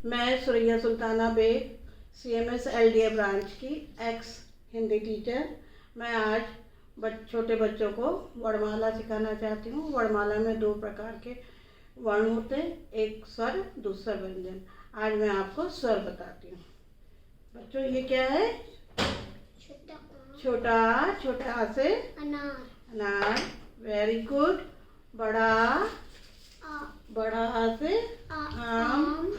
मैं Suraiya Sultana Baig CMS LDA branch की ex Hindi teacher. मैं आज छोटे बच्चों को वर्णमाला सिखाना चाहती हूँ। वर्णमाला में 2 प्रकार के वर्ण होते हैं, एक स्वर, दूसरा व्यंजन। आज मैं आपको स्वर बताती हूँ। बच्चों, ये क्या है? छोटा छोटा से अनार। अनार, वेरी गुड। बड़ा बड़ा से आम।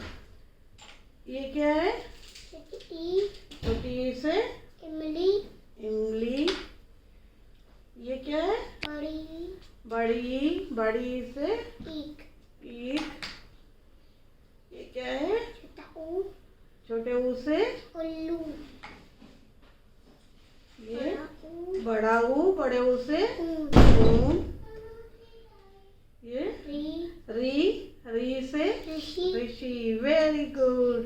ये क्या है? छोटी से इमली। इमली। ये क्या है? बड़ी बड़ी से ईख। ये क्या है? छोटे ऊ से उल्लू। ये बड़ा ऊ, बड़े ऊ से ऊन। ये री से ऋषि। Very good.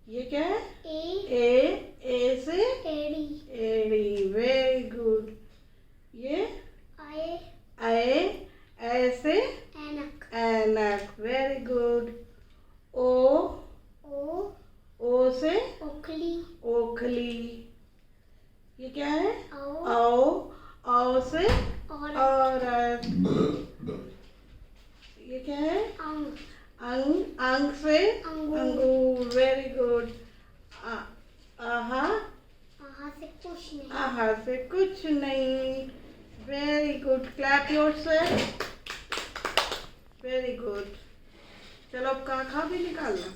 ये क्या है? ए से एड़ी। Very good. ये ए से ऐनक। Very good. ओ से ओखली। ये क्या है? औ से औरत। ये क्या है? अंग से अंगूर। Very good. आहा से कुछ नहीं। Very good. Clap yourself. Very good. चलो अब काका भी निकालना।